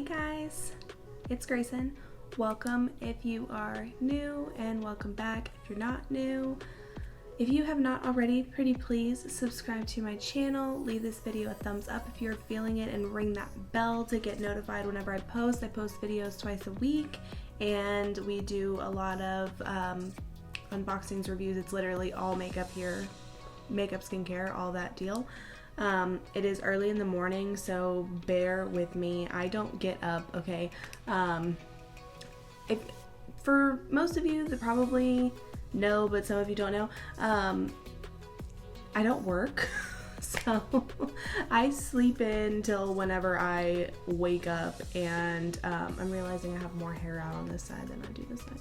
guys, it's Grayson. Welcome if you are new, and welcome back if you're not new. If you have not already, pretty please subscribe to my channel, leave this video a thumbs up if you're feeling it, and ring that bell to get notified whenever I post. I post videos twice a week, and we do a lot of unboxings, reviews. It's literally all makeup here, makeup, skincare, all that deal. It is early in the morning, so bear with me. I don't get up, okay? If for most of you that probably know, but some of you don't know, I don't work. So I sleep in till whenever I wake up, and I'm realizing I have more hair out on this side than I do this side.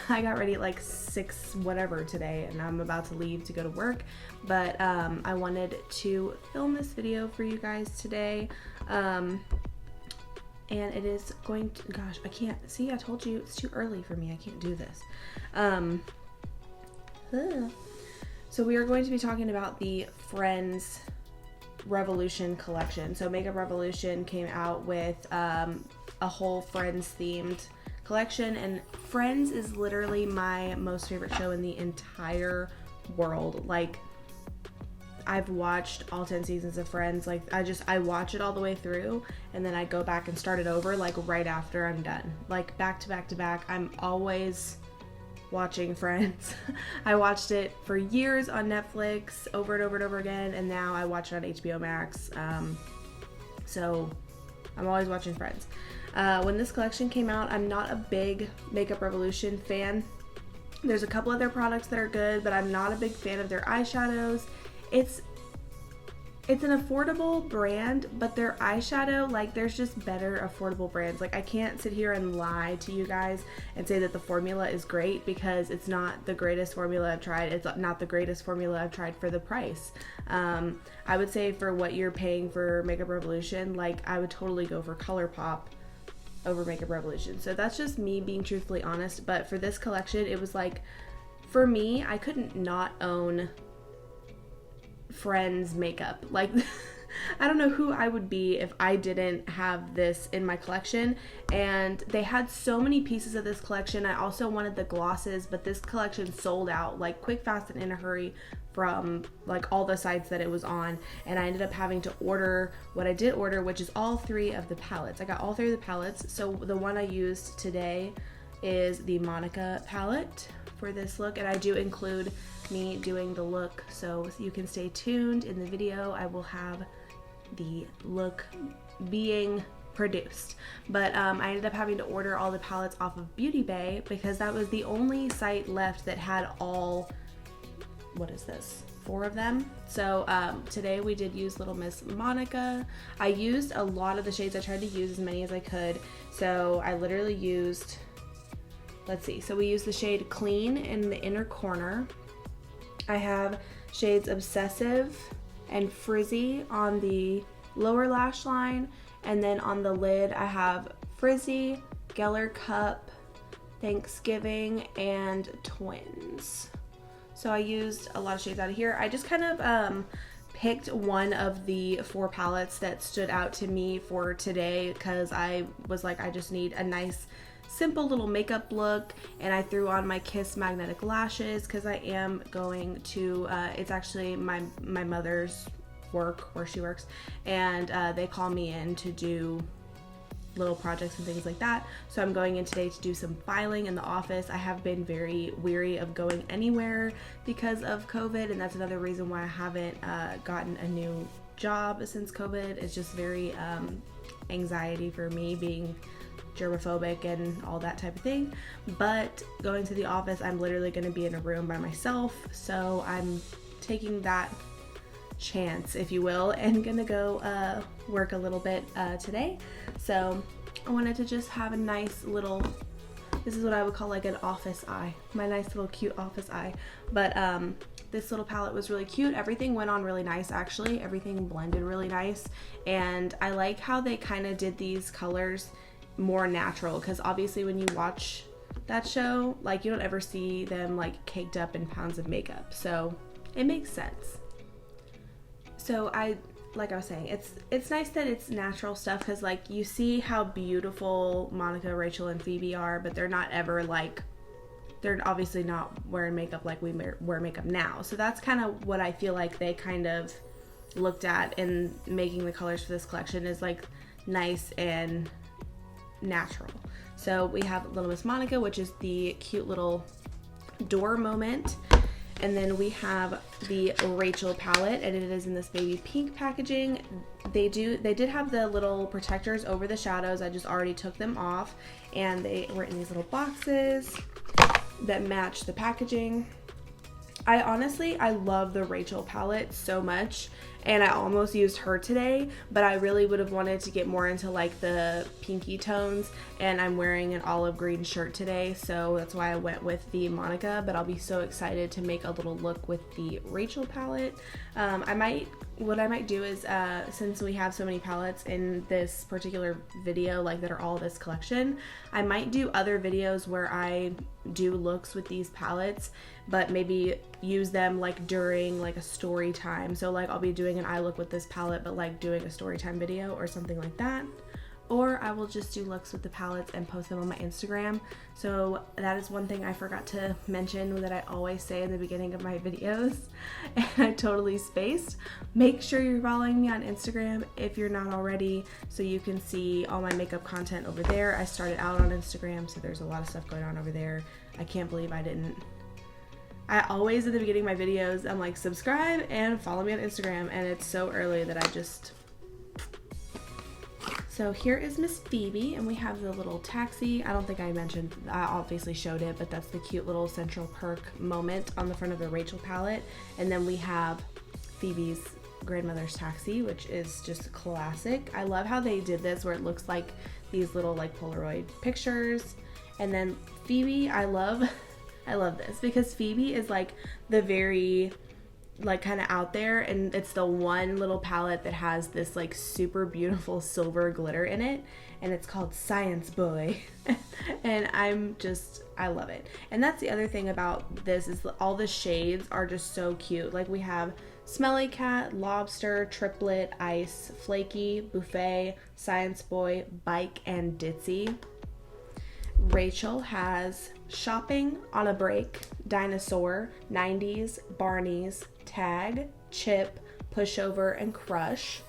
I got ready at like 6 whatever today, and I'm about to leave to go to work, but I wanted to film this video for you guys today, and it is going to, gosh, I can't see, I told you it's too early for me, I can't do this. So we are going to be talking about the Friends Revolution collection. So Makeup Revolution came out with a whole Friends themed collection, and Friends is literally my most favorite show in the entire world. Like, I've watched all 10 seasons of Friends. Like, I watch it all the way through, and then I go back and start it over like right after I'm done, like back to back to back. I'm always watching Friends. I watched it for years on Netflix over and over and over again, and now I watch it on HBO Max. So I'm always watching Friends. When this collection came out, I'm not a big Makeup Revolution fan. There's a couple other products that are good, but I'm not a big fan of their eyeshadows. It's an affordable brand, but their eyeshadow, like, there's just better affordable brands. Like, I can't sit here and lie to you guys and say that the formula is great, because it's not the greatest formula I've tried. It's not the greatest formula I've tried for the price. I would say for what you're paying for Makeup Revolution, like, I would totally go for ColourPop over Makeup Revolution. So that's just me being truthfully honest. But for this collection, it was like, for me, I couldn't not own Friends makeup. Like, I don't know who I would be if I didn't have this in my collection. And they had so many pieces of this collection. I also wanted the glosses, but this collection sold out like quick, fast, and in a hurry from like all the sites that it was on, and I ended up having to order what I did order, which is all 3 of the palettes. I got all 3 of the palettes. So the one I used today is the Monica palette for this look, and I do include me doing the look, so you can stay tuned. In the video I will have the look being produced, but I ended up having to order all the palettes off of Beauty Bay, because that was the only site left that had all, what is this, 4 of them. So today we did use Little Miss Monica. I used a lot of the shades. I tried to use as many as I could, so I literally used, let's see, so we used the shade Clean in the inner corner. I have shades Obsessive and Frizzy on the lower lash line, and then on the lid I have Frizzy, Geller Cup, Thanksgiving, and Twins. So I used a lot of shades out of here. I just kind of picked one of the 4 palettes that stood out to me for today, because I was like, I just need a nice simple little makeup look, and I threw on my Kiss magnetic lashes because I am going to, it's actually my mother's work where she works, and they call me in to do little projects and things like that. So I'm going in today to do some filing in the office. I have been very weary of going anywhere because of COVID, and that's another reason why I haven't gotten a new job since COVID. It's just very anxiety for me, being germophobic and all that type of thing. But going to the office, I'm literally going to be in a room by myself, so I'm taking that chance, if you will, and gonna go work a little bit today. So I wanted to just have a nice little, this is what I would call like an office eye, my nice little cute office eye. But this little palette was really cute. Everything went on really nice, actually. Everything blended really nice, and I like how they kind of did these colors more natural, because obviously when you watch that show, like, you don't ever see them like caked up in pounds of makeup, so it makes sense. So I like I was saying, it's nice that it's natural stuff, because like you see how beautiful Monica, Rachel, and Phoebe are, but they're not ever like, they're obviously not wearing makeup like we wear makeup now. So that's kind of what I feel like they kind of looked at in making the colors for this collection, is like nice and natural. So we have Little Miss Monica, which is the cute little door moment. And then we have the Rachel palette, and it is in this baby pink packaging. They did have the little protectors over the shadows. I just already took them off, and they were in these little boxes that match the packaging. I love the Rachel palette so much, and I almost used her today, but I really would have wanted to get more into like the pinky tones, and I'm wearing an olive green shirt today, so that's why I went with the Monica, but I'll be so excited to make a little look with the Rachel palette. What I might do is, since we have so many palettes in this particular video, like that are all this collection, I might do other videos where I do looks with these palettes, but maybe use them like during like a story time. So like I'll be doing an eye look with this palette, but like doing a story time video or something like that. Or I will just do looks with the palettes and post them on my Instagram. So that is one thing I forgot to mention that I always say in the beginning of my videos, and I totally spaced. Make sure you're following me on Instagram if you're not already, so you can see all my makeup content over there. I started out on Instagram, so there's a lot of stuff going on over there. I can't believe I always at the beginning of my videos, I'm like, subscribe and follow me on Instagram, and it's so early that I just... So here is Miss Phoebe, and we have the little taxi. I don't think I mentioned, I obviously showed it, but that's the cute little Central Perk moment on the front of the Rachel palette. And then we have Phoebe's grandmother's taxi, which is just a classic. I love how they did this, where it looks like these little like Polaroid pictures. And then Phoebe, I love this, because Phoebe is like the very like kind of out there, and it's the one little palette that has this like super beautiful silver glitter in it, and it's called Science Boy. And I love it. And that's the other thing about this, is all the shades are just so cute. Like we have Smelly Cat, Lobster, Triplet, Ice, Flaky, Buffet, Science Boy, Bike, and Ditzy. Rachel has Shopping, On a Break, Dinosaur, 90s, Barney's, Tag, Chip, Pushover, and Crush.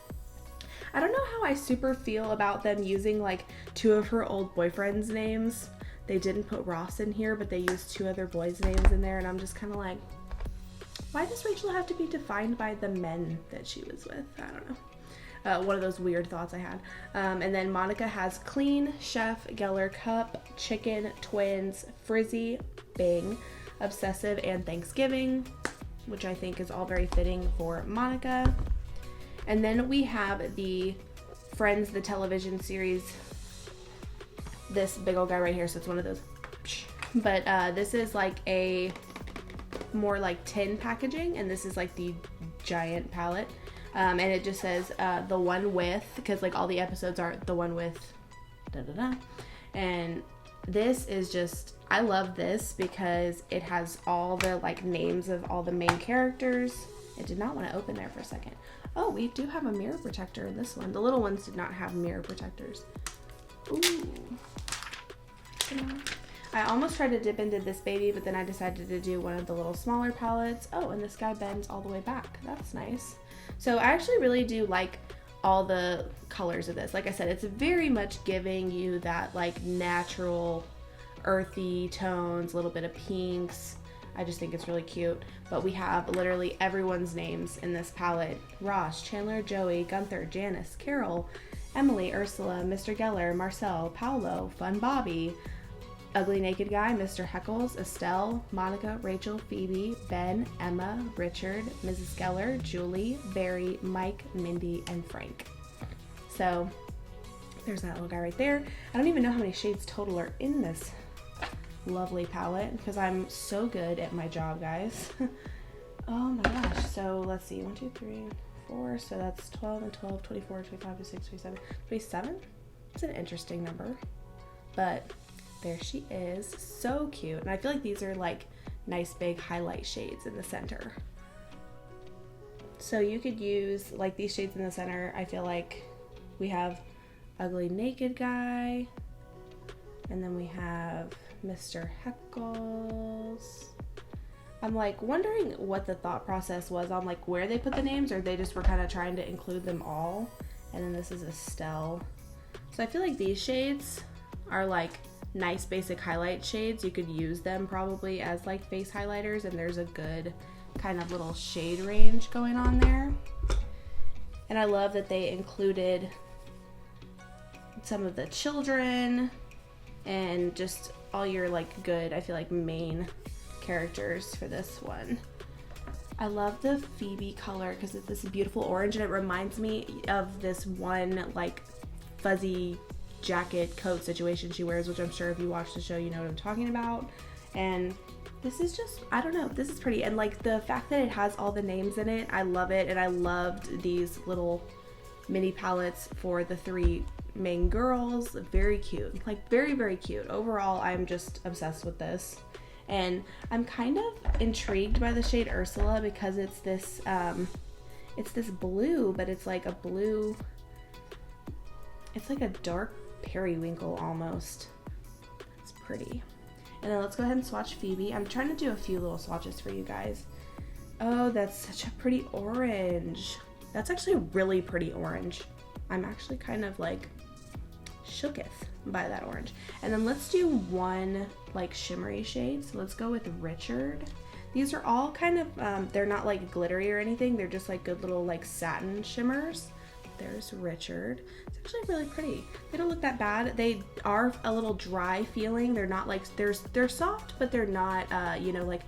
I don't know how I super feel about them using like two of her old boyfriends' names. They didn't put Ross in here, but they used two other boys' names in there, and I'm just kind of like, why does Rachel have to be defined by the men that she was with? I don't know. One of those weird thoughts I had. And then Monica has Clean, Chef, Geller Cup, Chicken, Twins, Frizzy, Bing, Obsessive, and Thanksgiving, which I think is all very fitting for Monica. And then we have the Friends, the television series. This big old guy right here, so it's one of those. But this is like a more like tin packaging, and this is like the giant palette. And it just says the one with, because like all the episodes are the one with da da da. And this is just, I love this because it has all the like names of all the main characters. It did not want to open there for a second. Oh, we do have a mirror protector in this one. The little ones did not have mirror protectors. Ooh. I almost tried to dip into this baby, but then I decided to do one of the little smaller palettes. Oh, and this guy bends all the way back. That's nice. So I actually really do like all the colors of this. Like I said, it's very much giving you that like natural earthy tones, a little bit of pinks. I just think it's really cute. But we have literally everyone's names in this palette. Ross, Chandler, Joey, Gunther, Janice, Carol, Emily, Ursula, Mr. Geller, Marcel, Paolo, Fun Bobby, Ugly Naked Guy, Mr. Heckles, Estelle, Monica, Rachel, Phoebe, Ben, Emma, Richard, Mrs. Geller, Julie, Barry, Mike, Mindy, and Frank. So there's that little guy right there. I don't even know how many shades total are in this lovely palette because I'm so good at my job, guys. Oh my gosh. So let's see. 1, 2, 3, 4. So that's 12 and 12, 24, 25, 26, 27. 27? It's an interesting number. But there she is. So cute. And I feel like these are like nice big highlight shades in the center. So you could use like these shades in the center. I feel like we have Ugly Naked Guy, and then we have Mr. Heckles. I'm like wondering what the thought process was on like where they put the names, or they just were kind of trying to include them all. And then this is Estelle. So I feel like these shades are like nice basic highlight shades. You could use them probably as like face highlighters, and there's a good kind of little shade range going on there. And I love that they included some of the children and just all your like good, I feel like, main characters for this one. I love the Phoebe color because it's this beautiful orange, and it reminds me of this one like fuzzy jacket coat situation she wears, which I'm sure if you watch the show you know what I'm talking about. And this is just, I don't know, this is pretty. And like the fact that it has all the names in it, I love it. And I loved these little mini palettes for the 3 main girls. Very cute, like very, very cute. Overall, I'm just obsessed with this. And I'm kind of intrigued by the shade Ursula because it's this blue, but it's like a blue, it's like a dark periwinkle almost. It's pretty. And then let's go ahead and swatch Phoebe. I'm trying to do a few little swatches for you guys. Oh, that's such a pretty orange. That's actually a really pretty orange. I'm actually kind of like shooketh by that orange. And then let's do one like shimmery shade. So let's go with Richard. These are all kind of, they're not like glittery or anything. They're just like good little like satin shimmers. There's Richard. It's actually really pretty. They don't look that bad. They are a little dry feeling. They're not like, they're soft, but they're not, you know, like,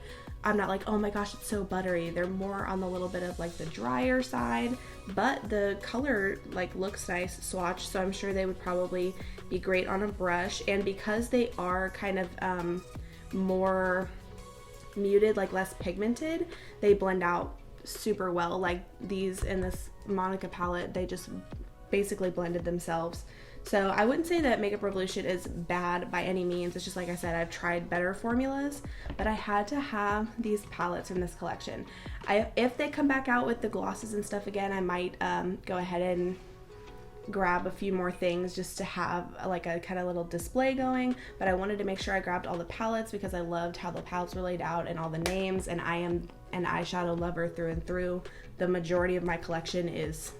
I'm not like, oh my gosh, it's so buttery. They're more on the little bit of like the drier side, but the color like looks nice swatch. So I'm sure they would probably be great on a brush. And because they are kind of more muted, like less pigmented, they blend out super well. Like these in this Monica palette, they just basically blended themselves. So I wouldn't say that Makeup Revolution is bad by any means. It's just like I said, I've tried better formulas, but I had to have these palettes in this collection. If they come back out with the glosses and stuff again, I might go ahead and grab a few more things just to have like a kind of little display going. But I wanted to make sure I grabbed all the palettes because I loved how the palettes were laid out and all the names, and I am an eyeshadow lover through and through. The majority of my collection is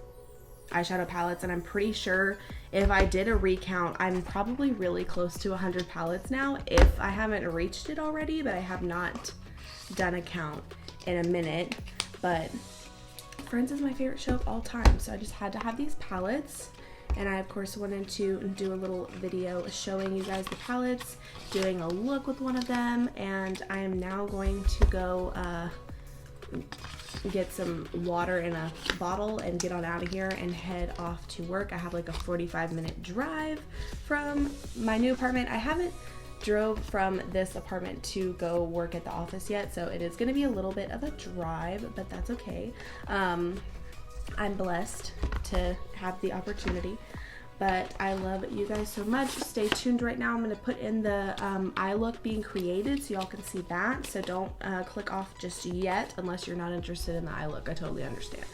eyeshadow palettes, and I'm pretty sure if I did a recount, I'm probably really close to 100 palettes now, if I haven't reached it already, but I have not done a count in a minute. But Friends is my favorite show of all time, so I just had to have these palettes. And I of course wanted to do a little video showing you guys the palettes, doing a look with one of them, and I am now going to go get some water in a bottle and get on out of here and head off to work. I have like a 45-minute drive from my new apartment. I haven't drove from this apartment to go work at the office yet, so it is going to be a little bit of a drive, but that's okay. I'm blessed to have the opportunity, but I love you guys so much. Stay tuned. Right now I'm going to put in the eye look being created so y'all can see that, so don't click off just yet unless you're not interested in the eye look. I totally understand,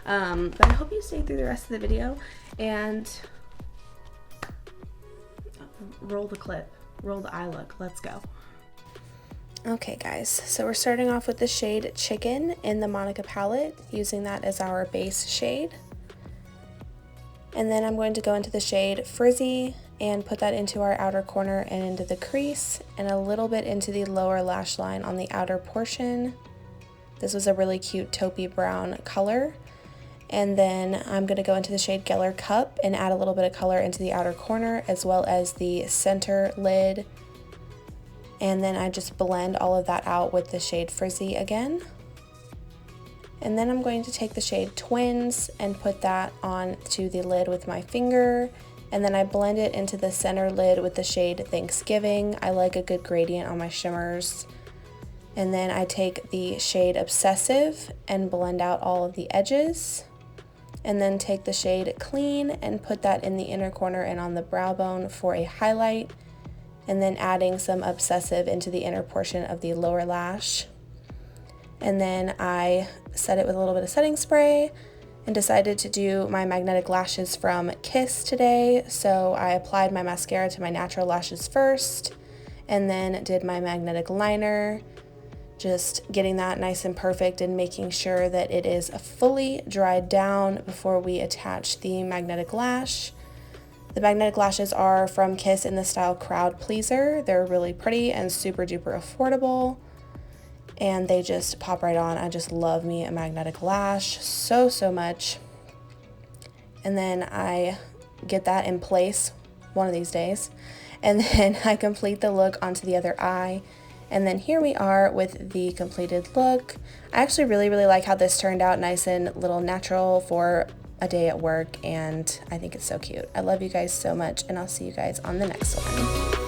but I hope you stay through the rest of the video and roll the clip, roll the eye look. Let's go. Okay guys, so we're starting off with the shade Chicken in the Monica palette, using that as our base shade. And then I'm going to go into the shade Frizzy and put that into our outer corner and into the crease, and a little bit into the lower lash line on the outer portion. This was a really cute taupey brown color. And then I'm going to go into the shade Geller Cup and add a little bit of color into the outer corner as well as the center lid. And then I just blend all of that out with the shade Frizzy again. And then I'm going to take the shade Twins and put that on to the lid with my finger. And then I blend it into the center lid with the shade Thanksgiving. I like a good gradient on my shimmers. And then I take the shade Obsessive and blend out all of the edges. And then take the shade Clean and put that in the inner corner and on the brow bone for a highlight. And then adding some Obsessive into the inner portion of the lower lash. And then I set it with a little bit of setting spray and decided to do my magnetic lashes from Kiss today. So I applied my mascara to my natural lashes first and then did my magnetic liner, just getting that nice and perfect and making sure that it is fully dried down before we attach the magnetic lash. The magnetic lashes are from Kiss in the style Crowd Pleaser. They're really pretty and super duper affordable, and they just pop right on. I just love me a magnetic lash so much. And then I get that in place one of these days, and then I complete the look onto the other eye. And then here we are with the completed look. I actually really like how this turned out, nice and little natural for a day at work, and I think it's so cute. I love you guys so much, and I'll see you guys on the next one.